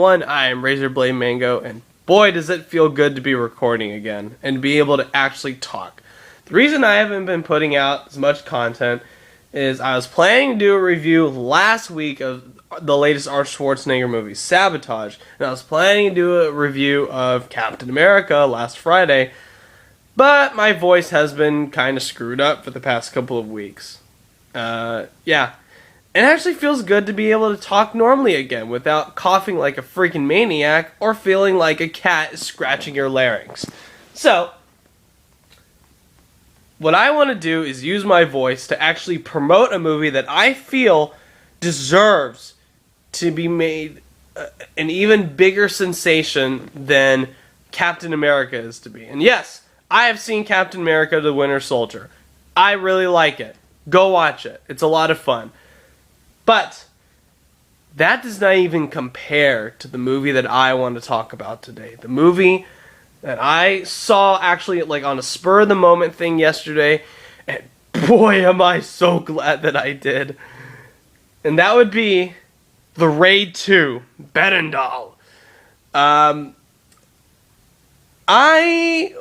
everyone, I am Razorblade Mango, and boy does it feel good to be recording again, and be able to actually talk. The reason I haven't been putting out as much content is I was planning to do a review last week of the latest Arnold Schwarzenegger movie, Sabotage, and I was planning to do a review of Captain America last Friday, but my voice has been kind of screwed up for the past couple of weeks. Yeah. It actually feels good to be able to talk normally again without coughing like a freaking maniac or feeling like a cat is scratching your larynx. So, what I want to do is use my voice to actually promote a movie that I feel deserves to be made an even bigger sensation than Captain America is to be. And yes, I have seen Captain America: The Winter Soldier. I really like it. Go watch it. It's a lot of fun. But that does not even compare to the movie that I want to talk about today. The movie that I saw actually like on a spur of the moment thing yesterday, and boy am I so glad that I did. And that would be The Raid 2, Berandal.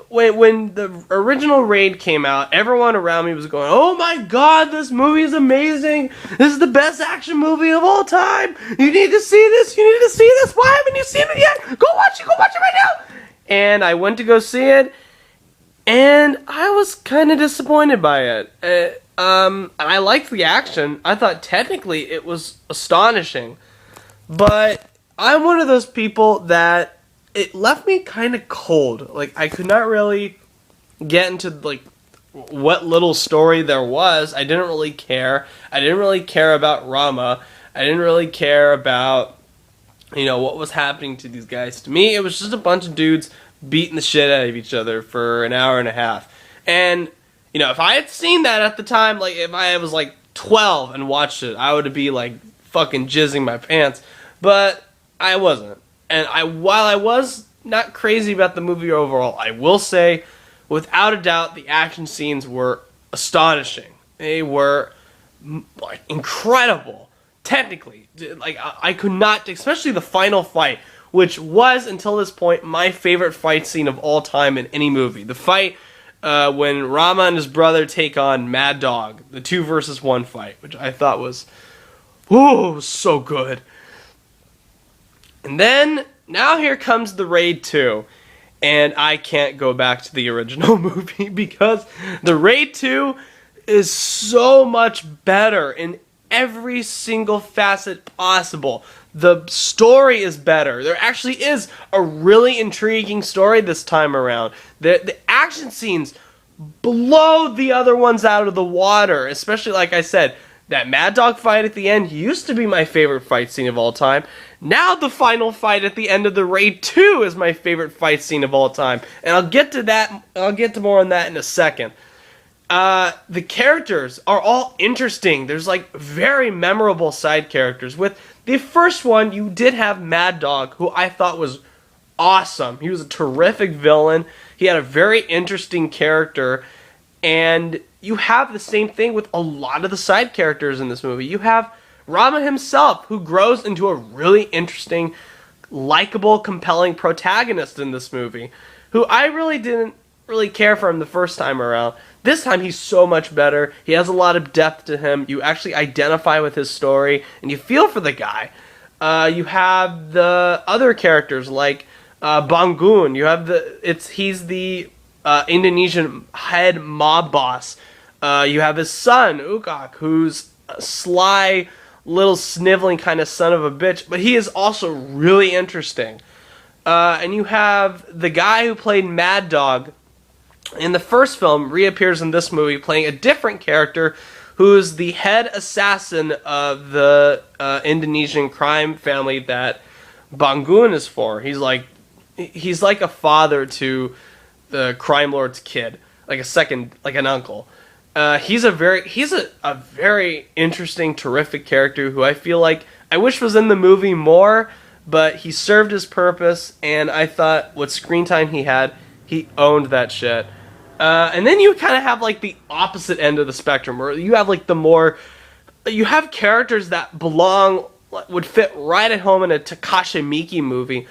When the original Raid came out, everyone around me was going, "Oh my god, this movie is amazing! This is the best action movie of all time! You need to see this! You need to see this! Why haven't you seen it yet? Go watch it! Go watch it right now!" And I went to go see it, and I was kind of disappointed by it. I liked the action. I thought technically it was astonishing, but I'm one of those people that it left me kind of cold. Like, I could not really get into, like, what little story there was. I didn't really care. I didn't really care about Rama. I didn't really care about, what was happening to these guys. To me, it was just a bunch of dudes beating the shit out of each other for an hour and a half. And, if I had seen that at the time, like, if I was, 12 and watched it, I would be, fucking jizzing my pants. But I wasn't. And while I was not crazy about the movie overall, I will say, without a doubt, the action scenes were astonishing. They were, incredible. Technically. I could not, especially the final fight, which was, until this point, my favorite fight scene of all time in any movie. The fight when Rama and his brother take on Mad Dog, the 2 versus 1 fight, which I thought was, so good. And then, now here comes The Raid 2, and I can't go back to the original movie because The Raid 2 is so much better in every single facet possible. The story is better. There actually is a really intriguing story this time around. The action scenes blow the other ones out of the water, especially, like I said, that Mad Dog fight at the end used to be my favorite fight scene of all time. Now the final fight at the end of The Raid 2 is my favorite fight scene of all time. And I'll get to that. I'll get to more on that in a second. The characters are all interesting. There's very memorable side characters. With the first one, you did have Mad Dog, who I thought was awesome. He was a terrific villain. He had a very interesting character. And you have the same thing with a lot of the side characters in this movie. You have Rama himself, who grows into a really interesting, likable, compelling protagonist in this movie, who I really didn't care for him the first time around. This time he's so much better. He has a lot of depth to him. You actually identify with his story, and you feel for the guy. You have the other characters like Bangun. He's the Indonesian head mob boss. You have his son, Ukak, who's a sly, little sniveling kind of son of a bitch, but he is also really interesting. And you have the guy who played Mad Dog in the first film reappears in this movie playing a different character who's the head assassin of the Indonesian crime family that Bangun is for. He's like a father to the crime lord's kid, like an uncle. He's a very interesting, terrific character who I feel like I wish was in the movie more, but he served his purpose, and I thought what screen time he had, he owned that shit. And then you kind of have the opposite end of the spectrum, where you have you have characters that belong would fit right at home in a Takashi Miike movie.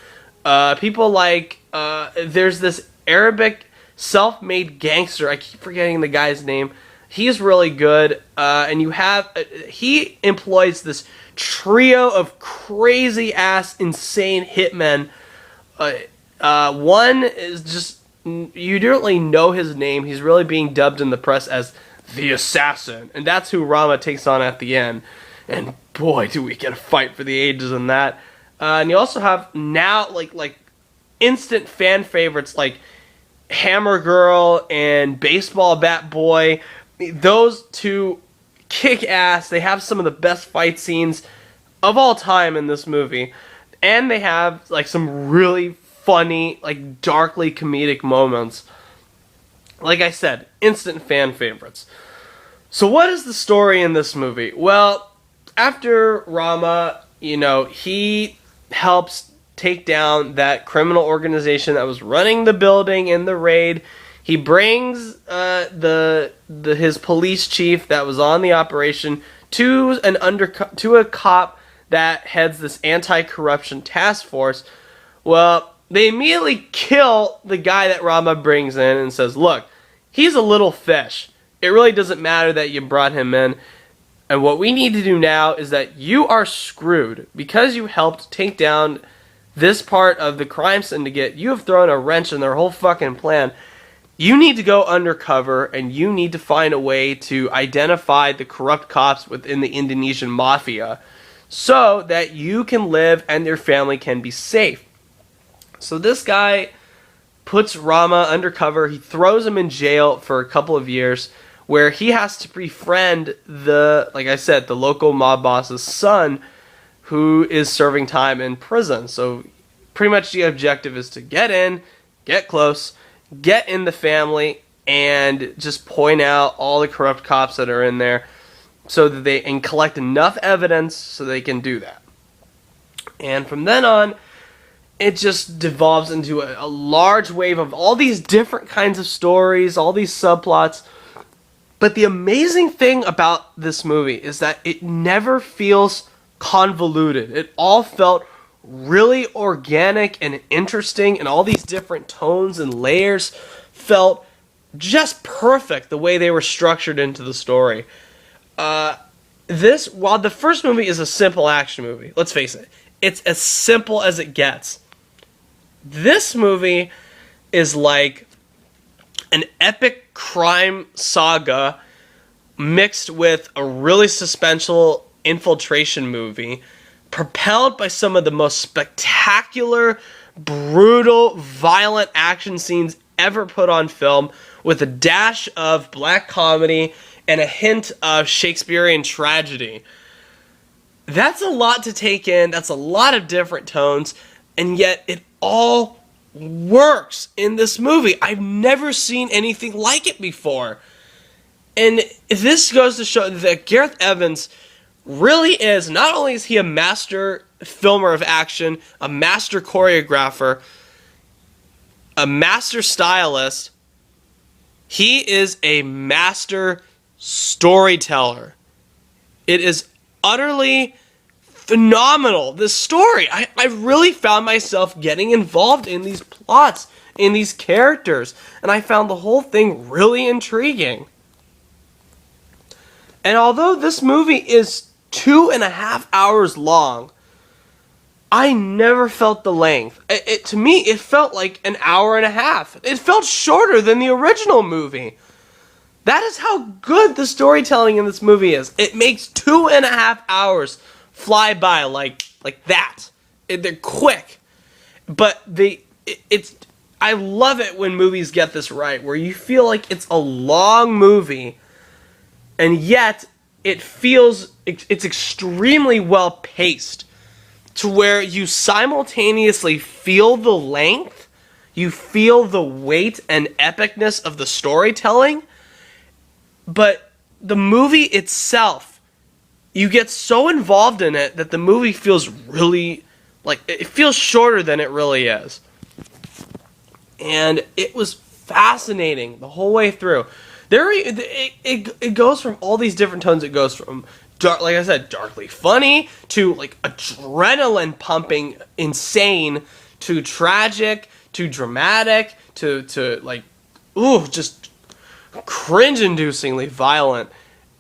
People like there's this Arabic self-made gangster. I keep forgetting the guy's name. He's really good, and you have he employs this trio of crazy ass insane hitmen. One is just, you don't really know his name. He's really being dubbed in the press as the Assassin, and that's who Rama takes on at the end. And boy, do we get a fight for the ages in that. And you also have now like instant fan favorites like Hammer Girl and Baseball Bat Boy. Those two kick ass. They have some of the best fight scenes of all time in this movie, and they have like some really funny, like darkly comedic moments. Like I said, instant fan favorites. So what is the story in this movie? Well, after Rama, he helps take down that criminal organization that was running the building in the raid. He brings his police chief that was on the operation to a cop that heads this anti-corruption task force. Well, they immediately kill the guy that Rama brings in and says, "Look, he's a little fish. It really doesn't matter that you brought him in. And what we need to do now is that you are screwed because you helped take down this part of the crime syndicate. You have thrown a wrench in their whole fucking plan. You need to go undercover, and you need to find a way to identify the corrupt cops within the Indonesian mafia so that you can live and your family can be safe." So this guy puts Rama undercover. He throws him in jail for a couple of years where he has to befriend the local mob boss's son who is serving time in prison. So pretty much the objective is to get in, get close, get in the family, and just point out all the corrupt cops that are in there so that they can collect enough evidence so they can do that. And from then on, it just devolves into a large wave of all these different kinds of stories, all these subplots. But the amazing thing about this movie is that it never feels convoluted. It all felt really organic and interesting, and all these different tones and layers felt just perfect the way they were structured into the story. While the first movie is a simple action movie, let's face it, it's as simple as it gets. This movie is like an epic crime saga mixed with a really suspenseful infiltration movie, propelled by some of the most spectacular, brutal, violent action scenes ever put on film, with a dash of black comedy and a hint of Shakespearean tragedy. That's a lot to take in. That's a lot of different tones, and yet it all works in this movie. I've never seen anything like it before. And this goes to show that Gareth Evans really is, not only is he a master filmer of action, a master choreographer, a master stylist, he is a master storyteller. It is utterly phenomenal, this story. I really found myself getting involved in these plots, in these characters, and I found the whole thing really intriguing. And although this movie is 2.5 hours long, I never felt the length. To me, it felt like an hour and a half. It felt shorter than the original movie. That is how good the storytelling in this movie is. It makes 2.5 hours fly by like that. They're quick, but I love it when movies get this right, where you feel like it's a long movie, and yet it's extremely well paced, to where you simultaneously feel the length, you feel the weight and epicness of the storytelling, but the movie itself, you get so involved in it that the movie feels really, it feels shorter than it really is. And it was fascinating the whole way through. It goes from all these different tones. It goes from like I said, darkly funny, to like adrenaline pumping, insane, to tragic, to dramatic, to like, ooh, just cringe-inducingly violent,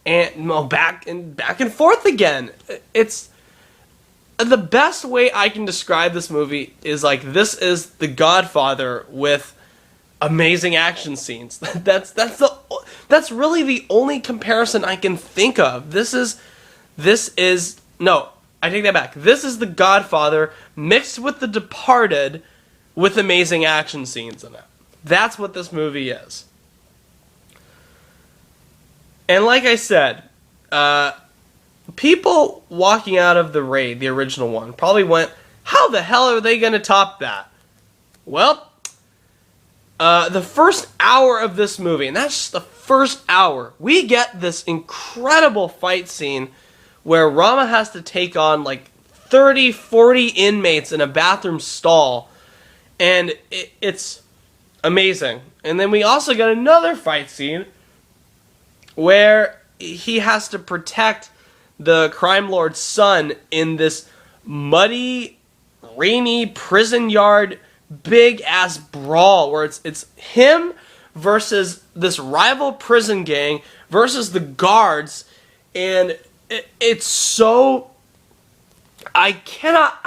and back and forth again. It's the best way I can describe this movie is like, this is The Godfather with amazing action scenes. That's really the only comparison I can think of. This is no, I take that back. This is The Godfather mixed with The Departed with amazing action scenes in it. That's what this movie is. And like I said, people walking out of The Raid, the original one, probably went, how the hell are they going to top that? Well, the first hour of this movie, and that's just the first hour, we get this incredible fight scene where Rama has to take on like 30, 40 inmates in a bathroom stall, and it's amazing. And then we also get another fight scene where he has to protect the crime lord's son in this muddy, rainy prison yard big ass brawl where it's him versus this rival prison gang versus the guards, and it's so I cannot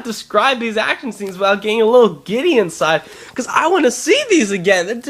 describe these action scenes without getting a little giddy inside, because I want to see these again.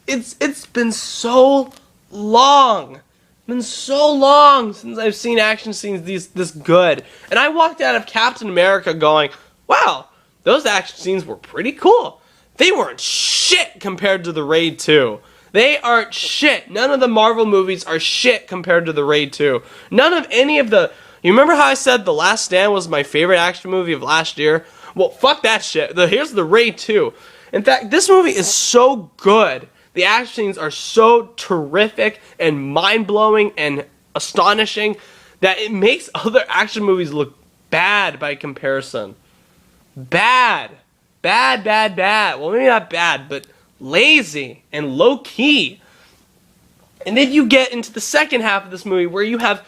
It's been so long. Been so long since I've seen action scenes this good. And I walked out of Captain America going, wow, those action scenes were pretty cool. They weren't shit compared to The Raid 2. They aren't shit. None of the Marvel movies are shit compared to The Raid 2. None of any of the... You remember how I said The Last Stand was my favorite action movie of last year? Well, fuck that shit. Here's The Raid 2. In fact, this movie is so good. The action scenes are so terrific and mind-blowing and astonishing that it makes other action movies look bad by comparison. Bad. Well, maybe not bad, but lazy and low-key. And then you get into the second half of this movie where you have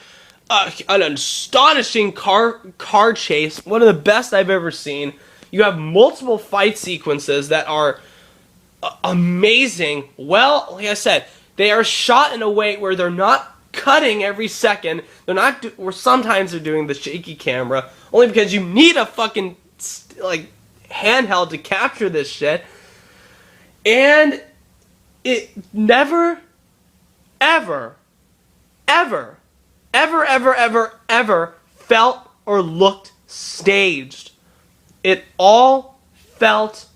an astonishing car chase, one of the best I've ever seen. You have multiple fight sequences that are amazing. Well, like I said, they are shot in a way where they're not cutting every second. They're not or sometimes they're doing the shaky camera, only because you need a fucking like handheld to capture this shit. And it never ever felt or looked staged. It all felt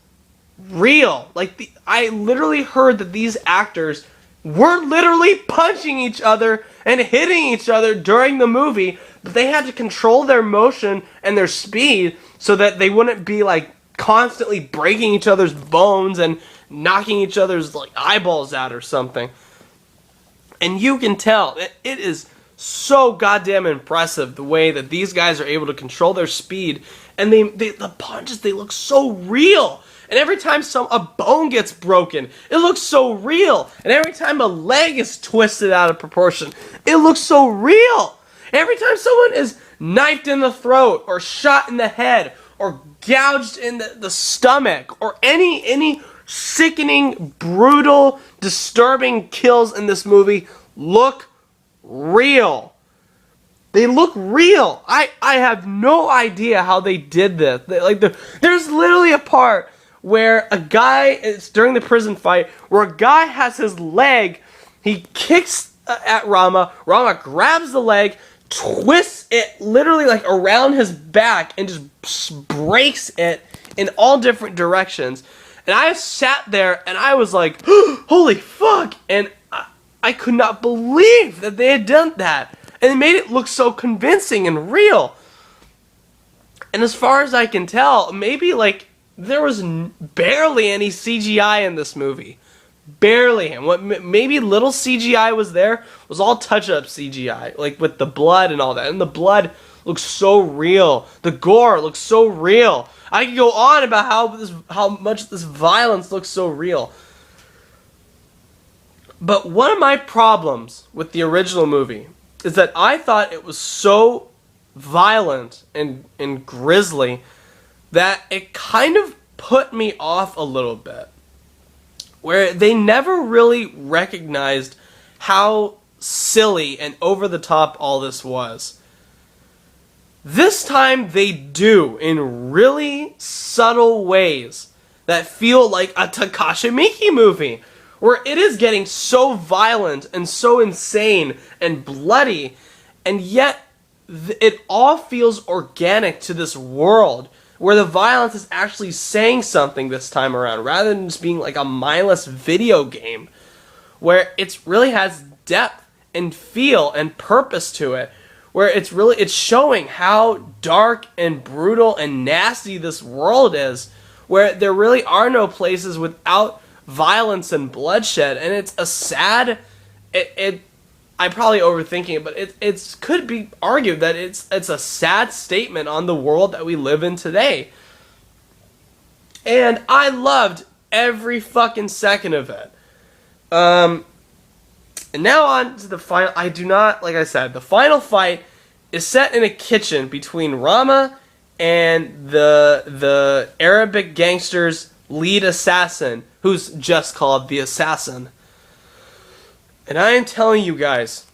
real. Like I literally heard that these actors were literally punching each other and hitting each other during the movie, but they had to control their motion and their speed so that they wouldn't be like constantly breaking each other's bones and knocking each other's like eyeballs out or something. And you can tell that it is so goddamn impressive the way that these guys are able to control their speed, and the punches, they look so real. And every time a bone gets broken, it looks so real. And every time a leg is twisted out of proportion, it looks so real. Every time someone is knifed in the throat, or shot in the head, or gouged in the stomach, or any sickening, brutal, disturbing kills in this movie look real. They look real. I have no idea how they did this. There's literally a part where a guy, it's during the prison fight, where a guy has his leg, he kicks at Rama grabs the leg, twists it literally like around his back, and just breaks it in all different directions. And I sat there and I was like, holy fuck! And I could not believe that they had done that. And it made it look so convincing and real. And as far as I can tell, maybe like there was barely any CGI in this movie. Barely. And what maybe little CGI was there was all touch-up CGI, like with the blood and all that. And the blood looks so real. The gore looks so real. I could go on about how much this violence looks so real. But one of my problems with the original movie is that I thought it was so violent and grisly that it kind of put me off a little bit. Where they never really recognized how silly and over the top all this was. This time they do in really subtle ways that feel like a Takashi Miike movie, where it is getting so violent and so insane and bloody, and yet it all feels organic to this world where the violence is actually saying something this time around, rather than just being like a mindless video game, where it really has depth and feel and purpose to it, where it's showing how dark and brutal and nasty this world is, where there really are no places without violence and bloodshed. And it's a sad, I'm probably overthinking it, but it could be argued that it's a sad statement on the world that we live in today. And I loved every fucking second of it. And now on to the final. I do not, like I said, the final fight is set in a kitchen between Rama and the Arabic gangster's lead assassin, who's just called the Assassin. And I am telling you guys,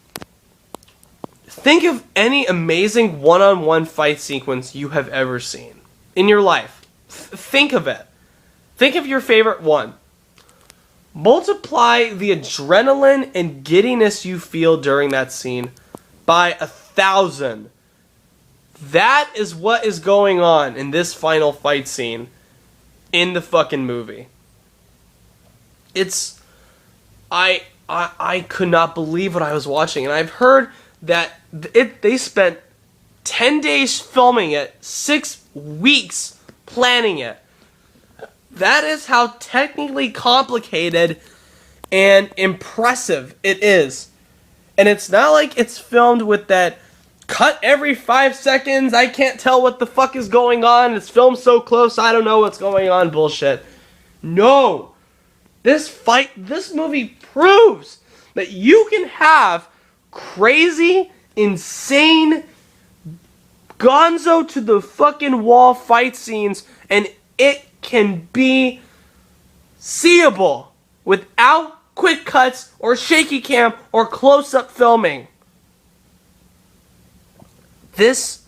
think of any amazing one-on-one fight sequence you have ever seen in your life. Think of it. Think of your favorite one. Multiply the adrenaline and giddiness you feel during that scene by 1,000. That is what is going on in this final fight scene in the fucking movie. It's... I could not believe what I was watching. And I've heard that they spent 10 days filming it, 6 weeks planning it. That is how technically complicated and impressive it is. And it's not like it's filmed with that cut every 5 seconds, I can't tell what the fuck is going on, it's filmed so close, I don't know what's going on bullshit. No! This movie proves that you can have crazy, insane, gonzo to the fucking wall fight scenes, and it can be seeable without quick cuts or shaky cam or close-up filming. This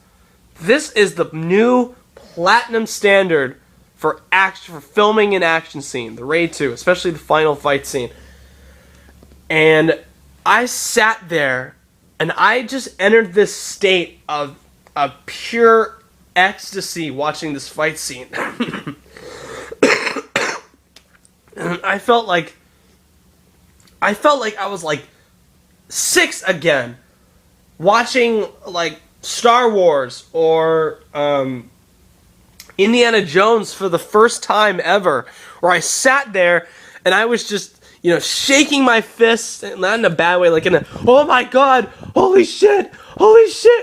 is the new platinum standard for filming an action scene, the Raid 2, especially the final fight scene. And I sat there and I just entered this state of pure ecstasy watching this fight scene. And I felt like I was like 6 again, watching like Star Wars or Indiana Jones for the first time ever, where I sat there and I was just, shaking my fists, not in a bad way, like in a, oh my god, holy shit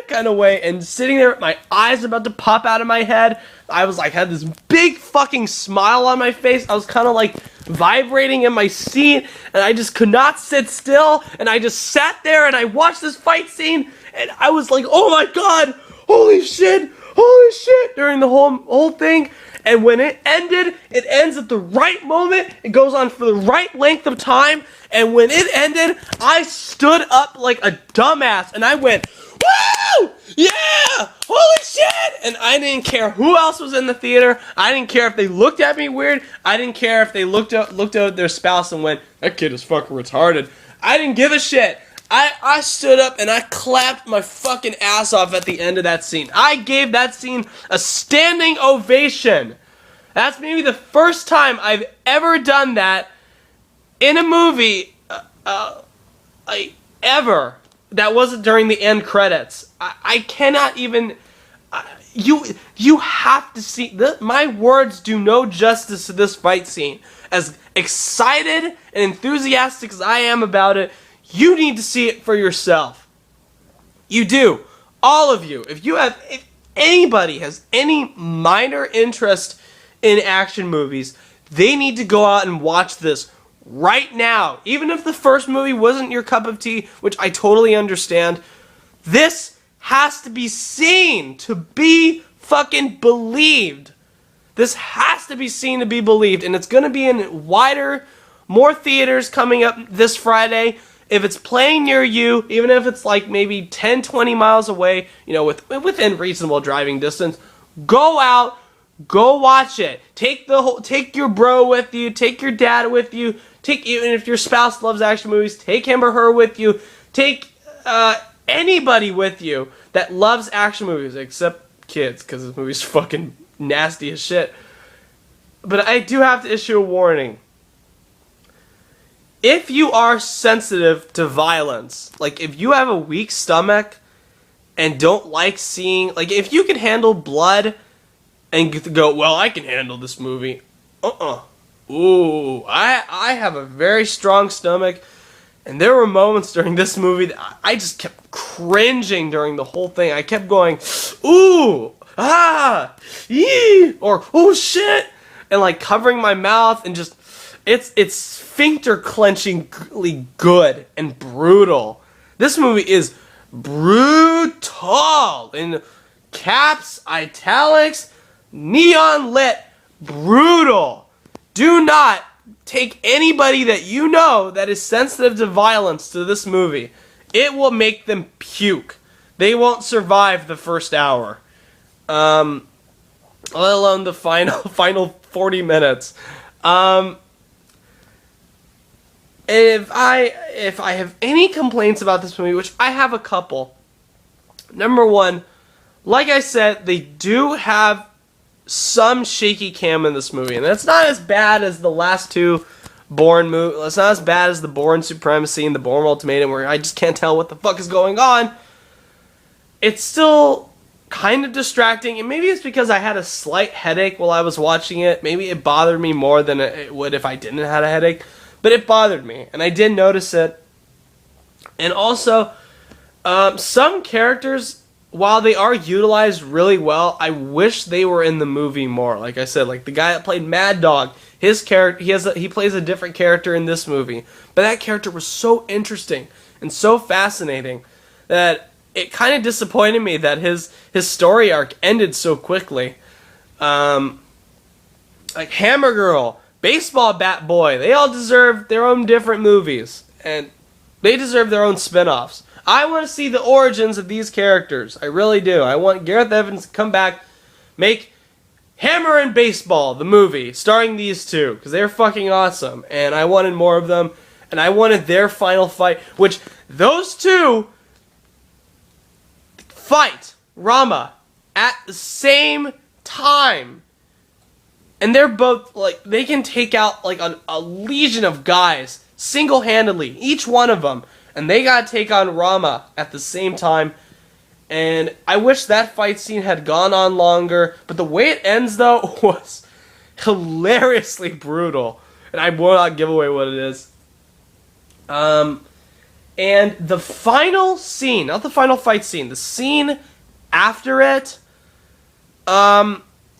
kind of way, and sitting there with my eyes about to pop out of my head. I was like, had this big fucking smile on my face. I was kind of like vibrating in my seat, and I just could not sit still, and I just sat there and I watched this fight scene, and I was like, oh my god, holy shit, during the whole thing. And when it ended, it ends at the right moment. It goes on for the right length of time. And when it ended, I stood up like a dumbass and I went, woo! Yeah! Holy shit! And I didn't care who else was in the theater. I didn't care if they looked at me weird. I didn't care if they looked at their spouse and went, that kid is fucking retarded. I didn't give a shit. I stood up and I clapped my fucking ass off at the end of that scene. I gave that scene a standing ovation. That's maybe the first time I've ever done that in a movie, ever. That wasn't during the end credits. I cannot even... You have to see... My words do no justice to this fight scene. As excited and enthusiastic as I am about it, you need to see it for yourself. You do. All of you. If anybody has any minor interest in action movies, they need to go out and watch this right now, even if the first movie wasn't your cup of tea, which I totally understand, this has to be seen to be fucking believed. This has to be seen to be believed, and it's going to be in wider, more theaters coming up this Friday. If it's playing near you, even if it's like maybe 10, 20 miles away, you know, within reasonable driving distance, go out, go watch it. Take your bro with you, take your dad with you, even if your spouse loves action movies, take him or her with you. Take anybody with you that loves action movies, except kids, because this movie's fucking nasty as shit. But I do have to issue a warning. If you are sensitive to violence, like if you have a weak stomach and don't like seeing, like if you can handle blood and go, well, I can handle this movie. Ooh, I have a very strong stomach, and there were moments during this movie that I just kept cringing during the whole thing. I kept going, ooh, ah, yee, or oh shit, and like covering my mouth and just, it's sphincter clenchingly good and brutal. This movie is brutal in caps, italics, neon lit, brutal. Do not take anybody that you know that is sensitive to violence to this movie. It will make them puke. They won't survive the first hour. Let alone the final 40 minutes. If I have any complaints about this movie, which I have a couple. Number one, like I said, they do have some shaky cam in this movie, and it's not as bad as the last two Bourne movies. It's not as bad as the Bourne Supremacy and the Bourne Ultimatum, where I just can't tell what the fuck is going on. It's still kind of distracting, and maybe it's because I had a slight headache while I was watching it. Maybe it bothered me more than it would if I didn't have a headache, but it bothered me, and I did notice it. And also, some characters, while they are utilized really well, I wish they were in the movie more. Like I said, like the guy that played Mad Dog, his character, he plays a different character in this movie, but that character was so interesting and so fascinating that it kind of disappointed me that his story arc ended so quickly. Like Hammer Girl, Baseball Bat Boy, they all deserve their own different movies, and they deserve their own spin-offs. I want to see the origins of these characters. I really do. I want Gareth Evans to come back, make Hammer and Baseball, the movie, starring these two, because they're fucking awesome, and I wanted more of them, and I wanted their final fight, which those two fight Rama at the same time. And they're both, like, they can take out, like, a legion of guys single-handedly, each one of them. And they gotta take on Rama at the same time. And I wish that fight scene had gone on longer. But the way it ends, though, was hilariously brutal. And I will not give away what it is. And the final scene, not the final fight scene, the scene after it,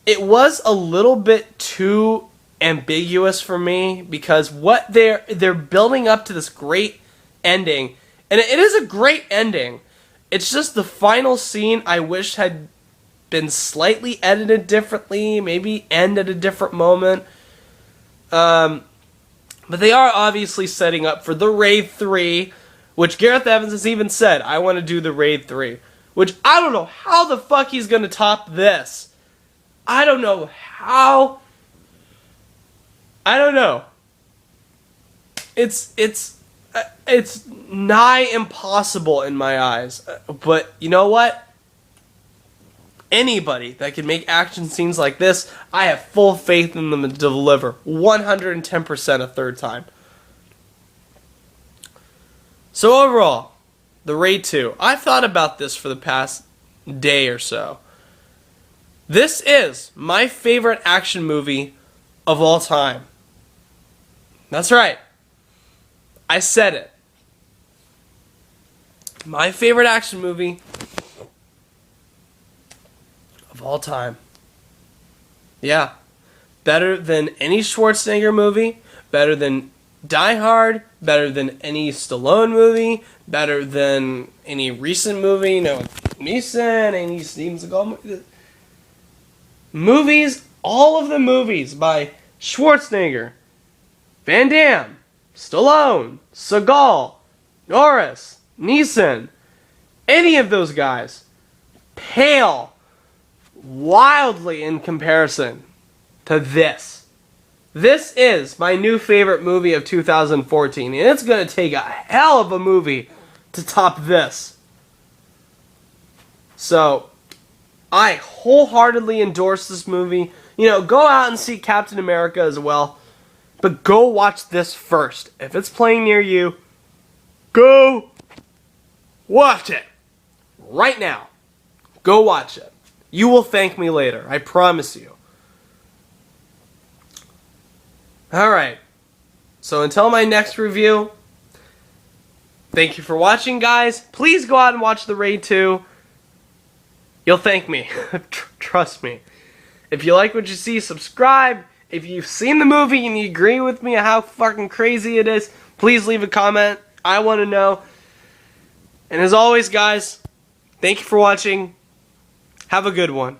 it was a little bit too ambiguous for me, because what they're building up to this great ending, and it is a great ending. It's just the final scene I wish had been slightly edited differently, maybe end at a different moment. But they are obviously setting up for the Raid 3, which Gareth Evans has even said, I want to do the Raid 3. Which I don't know how the fuck he's going to top this. I don't know how. I don't know. It's nigh impossible in my eyes. But you know what? Anybody that can make action scenes like this, I have full faith in them to deliver 110% a third time. So overall, the Raid 2. I've thought about this for the past day or so. This is my favorite action movie of all time. That's right. I said it. My favorite action movie of all time. Yeah. Better than any Schwarzenegger movie. Better than Die Hard, better than any Stallone movie, better than any recent movie, Neeson, any Steven Seagal movies, all of the movies by Schwarzenegger, Van Damme, Stallone, Seagal, Norris, Neeson, any of those guys pale wildly in comparison to this. This is my new favorite movie of 2014, and it's going to take a hell of a movie to top this. So, I wholeheartedly endorse this movie. Go out and see Captain America as well, but go watch this first. If it's playing near you, go watch it right now. Go watch it. You will thank me later, I promise you. Alright, so until my next review, thank you for watching, guys. Please go out and watch The Raid 2. You'll thank me. Trust me. If you like what you see, subscribe. If you've seen the movie and you agree with me on how fucking crazy it is, please leave a comment. I want to know. And as always, guys, thank you for watching. Have a good one.